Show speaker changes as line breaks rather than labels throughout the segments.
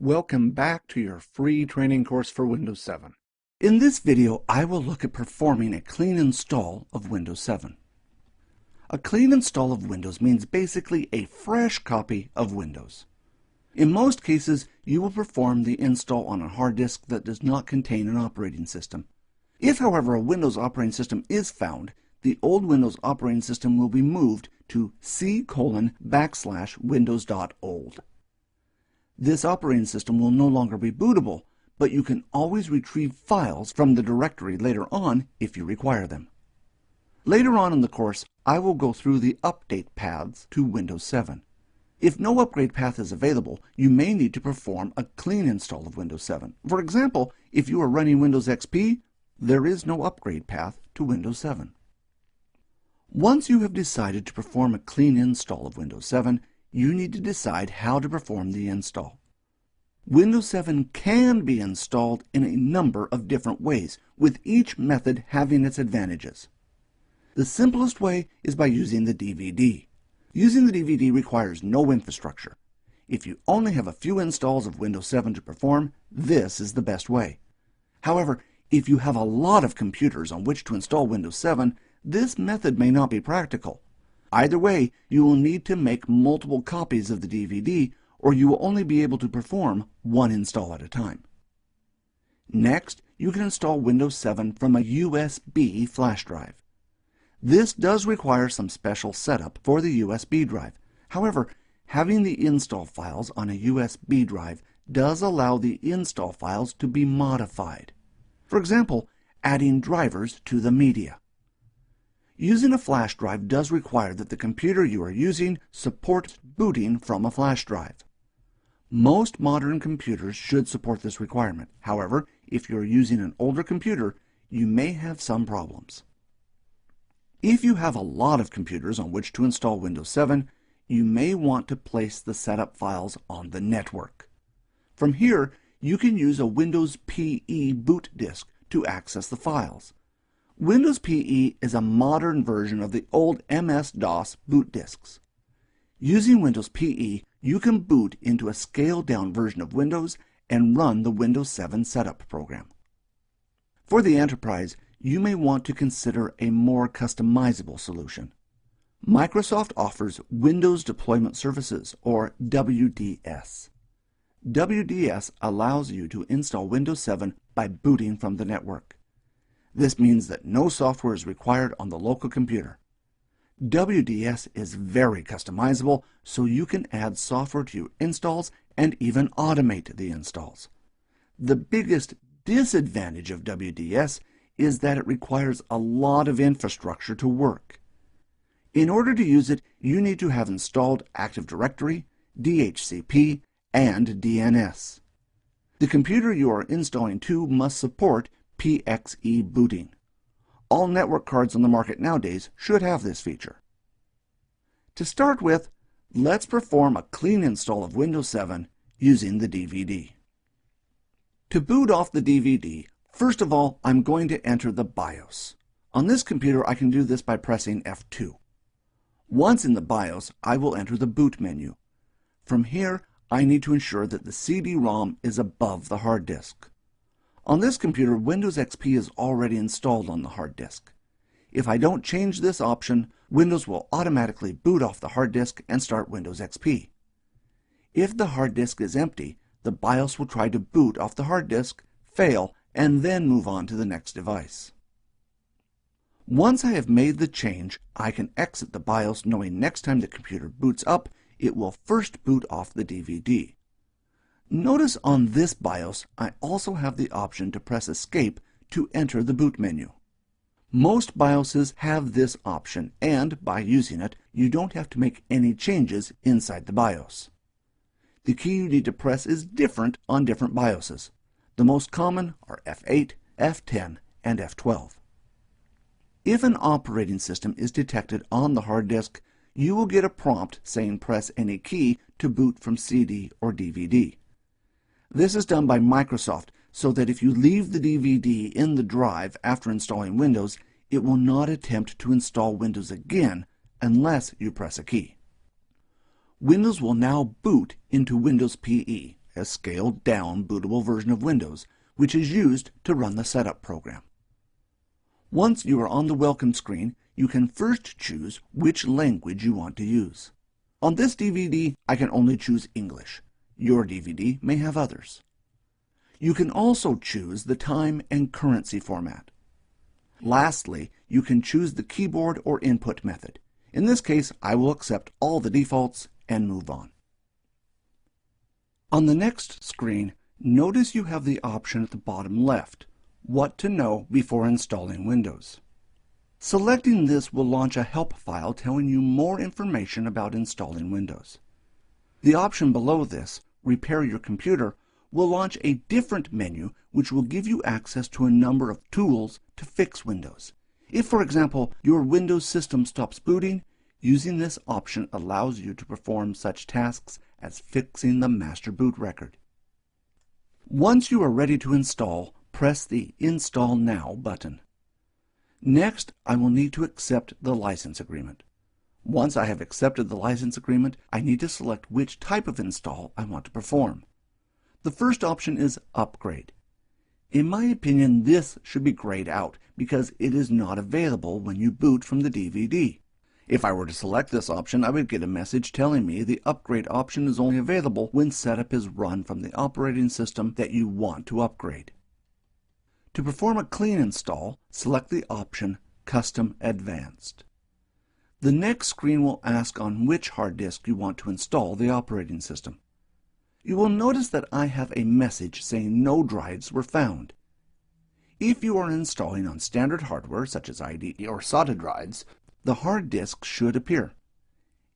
Welcome back to your free training course for Windows 7. In this video, I will look at performing a clean install of Windows 7. A clean install of Windows means basically a fresh copy of Windows. In most cases, you will perform the install on a hard disk that does not contain an operating system. If, however, a Windows operating system is found, the old Windows operating system will be moved to c:\windows.old. This operating system will no longer be bootable, but you can always retrieve files from the directory later on if you require them. Later on in the course, I will go through the update paths to Windows 7. If no upgrade path is available, you may need to perform a clean install of Windows 7. For example, if you are running Windows XP, there is no upgrade path to Windows 7. Once you have decided to perform a clean install of Windows 7, you need to decide how to perform the install. Windows 7 can be installed in a number of different ways, with each method having its advantages. The simplest way is by using the DVD. Using the DVD requires no infrastructure. If you only have a few installs of Windows 7 to perform, this is the best way. However, if you have a lot of computers on which to install Windows 7, this method may not be practical. Either way, you will need to make multiple copies of the DVD, or you will only be able to perform one install at a time. Next, you can install Windows 7 from a USB flash drive. This does require some special setup for the USB drive. However, having the install files on a USB drive does allow the install files to be modified. For example, adding drivers to the media. Using a flash drive does require that the computer you are using supports booting from a flash drive. Most modern computers should support this requirement. However, if you are using an older computer, you may have some problems. If you have a lot of computers on which to install Windows 7, you may want to place the setup files on the network. From here, you can use a Windows PE boot disk to access the files. Windows PE is a modern version of the old MS-DOS boot disks. Using Windows PE, you can boot into a scaled-down version of Windows and run the Windows 7 setup program. For the enterprise, you may want to consider a more customizable solution. Microsoft offers Windows Deployment Services, or WDS. WDS allows you to install Windows 7 by booting from the network. This means that no software is required on the local computer. WDS is very customizable, so you can add software to your installs and even automate the installs. The biggest disadvantage of WDS is that it requires a lot of infrastructure to work. In order to use it, you need to have installed Active Directory, DHCP, and DNS. The computer you are installing to must support PXE booting. All network cards on the market nowadays should have this feature. To start with, let's perform a clean install of Windows 7 using the DVD. To boot off the DVD, first of all, I'm going to enter the BIOS. On this computer, I can do this by pressing F2. Once in the BIOS, I will enter the boot menu. From here, I need to ensure that the CD-ROM is above the hard disk. On this computer, Windows XP is already installed on the hard disk. If I don't change this option, Windows will automatically boot off the hard disk and start Windows XP. If the hard disk is empty, the BIOS will try to boot off the hard disk, fail, and then move on to the next device. Once I have made the change, I can exit the BIOS knowing next time the computer boots up, it will first boot off the DVD. Notice on this BIOS, I also have the option to press Escape to enter the boot menu. Most BIOSes have this option, and by using it, you don't have to make any changes inside the BIOS. The key you need to press is different on different BIOSes. The most common are F8, F10, and F12. If an operating system is detected on the hard disk, you will get a prompt saying press any key to boot from CD or DVD. This is done by Microsoft so that if you leave the DVD in the drive after installing Windows, it will not attempt to install Windows again unless you press a key. Windows will now boot into Windows PE, a scaled-down bootable version of Windows, which is used to run the setup program. Once you are on the welcome screen, you can first choose which language you want to use. On this DVD, I can only choose English. Your DVD may have others. You can also choose the time and currency format. Lastly, you can choose the keyboard or input method. In this case, I will accept all the defaults and move on. On the next screen, notice you have the option at the bottom left, What to Know Before Installing Windows. Selecting this will launch a help file telling you more information about installing Windows. The option below this, Repair Your Computer, will launch a different menu which will give you access to a number of tools to fix Windows. If, for example, your Windows system stops booting, using this option allows you to perform such tasks as fixing the master boot record. Once you are ready to install, press the Install Now button. Next, I will need to accept the license agreement. Once I have accepted the license agreement, I need to select which type of install I want to perform. The first option is Upgrade. In my opinion, this should be grayed out because it is not available when you boot from the DVD. If I were to select this option, I would get a message telling me the upgrade option is only available when setup is run from the operating system that you want to upgrade. To perform a clean install, select the option Custom Advanced. The next screen will ask on which hard disk you want to install the operating system. You will notice that I have a message saying no drives were found. If you are installing on standard hardware such as IDE or SATA drives, the hard disk should appear.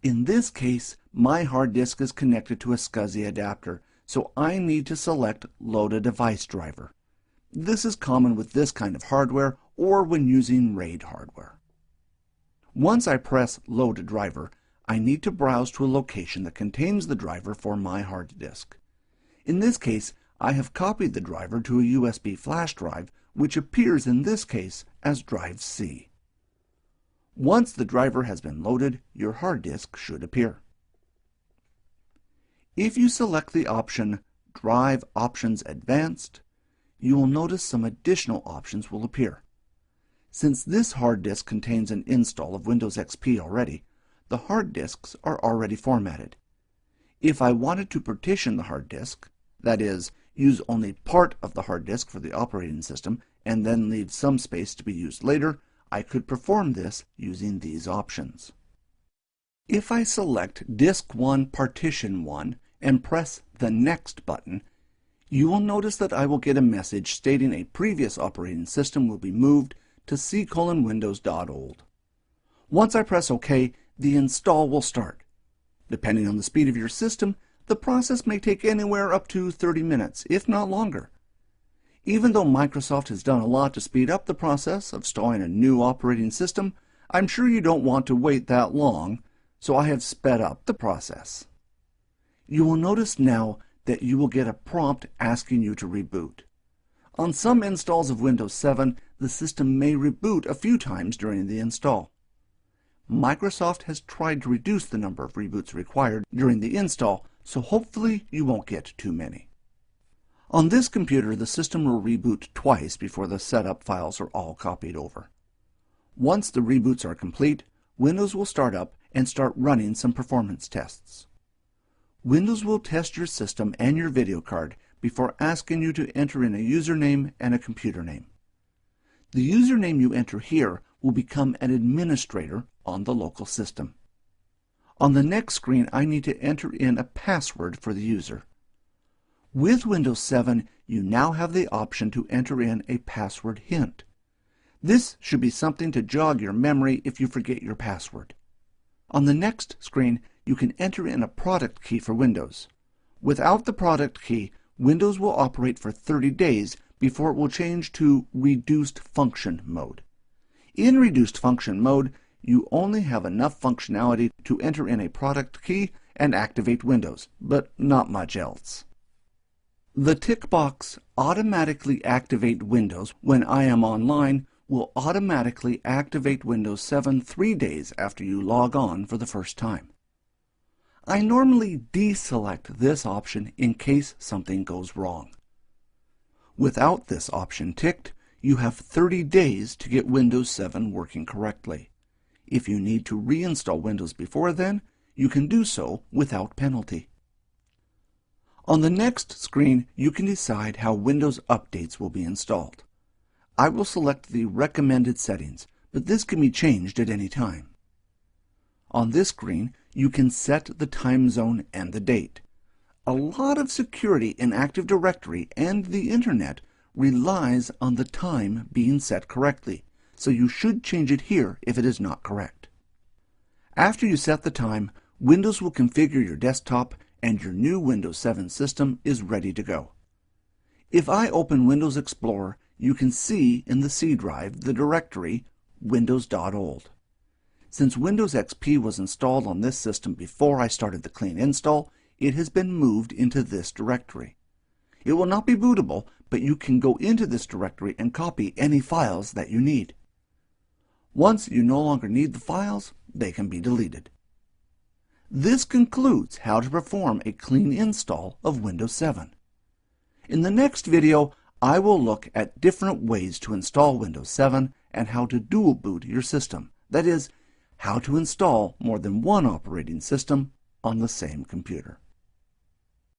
In this case, my hard disk is connected to a SCSI adapter, so I need to select Load a Device driver. This is common with this kind of hardware or when using RAID hardware. Once I press Load a Driver, I need to browse to a location that contains the driver for my hard disk. In this case, I have copied the driver to a USB flash drive, which appears in this case as drive C. Once the driver has been loaded, your hard disk should appear. If you select the option Drive Options Advanced, you will notice some additional options will appear. Since this hard disk contains an install of Windows XP already, the hard disks are already formatted. If I wanted to partition the hard disk, that is, use only part of the hard disk for the operating system and then leave some space to be used later, I could perform this using these options. If I select Disk 1 Partition 1 and press the Next button, you will notice that I will get a message stating a previous operating system will be moved to C:\Windows.old. Once I press OK, the install will start. Depending on the speed of your system, the process may take anywhere up to 30 minutes, if not longer. Even though Microsoft has done a lot to speed up the process of installing a new operating system, I'm sure you don't want to wait that long, so I have sped up the process. You will notice now that you will get a prompt asking you to reboot. On some installs of Windows 7, the system may reboot a few times during the install. Microsoft has tried to reduce the number of reboots required during the install, so hopefully you won't get too many. On this computer, the system will reboot twice before the setup files are all copied over. Once the reboots are complete, Windows will start up and start running some performance tests. Windows will test your system and your video card before asking you to enter in a username and a computer name. The username you enter here will become an administrator on the local system. On the next screen, I need to enter in a password for the user. With Windows 7, you now have the option to enter in a password hint. This should be something to jog your memory if you forget your password. On the next screen, you can enter in a product key for Windows. Without the product key, Windows will operate for 30 days before it will change to reduced function mode. In reduced function mode, you only have enough functionality to enter in a product key and activate Windows, but not much else. The tick box Automatically Activate Windows when I am online will automatically activate Windows 7 3 days after you log on for the first time. I normally deselect this option in case something goes wrong. Without this option ticked, you have 30 days to get Windows 7 working correctly. If you need to reinstall Windows before then, you can do so without penalty. On the next screen, you can decide how Windows updates will be installed. I will select the recommended settings, but this can be changed at any time. On this screen, you can set the time zone and the date. A lot of security in Active Directory and the Internet relies on the time being set correctly, so you should change it here if it is not correct. After you set the time, Windows will configure your desktop and your new Windows 7 system is ready to go. If I open Windows Explorer, you can see in the C drive the directory windows.old. Since Windows XP was installed on this system before I started the clean install, it has been moved into this directory. It will not be bootable, but you can go into this directory and copy any files that you need. Once you no longer need the files, they can be deleted. This concludes how to perform a clean install of Windows 7. In the next video, I will look at different ways to install Windows 7 and how to dual boot your system. That is, how to install more than one operating system on the same computer.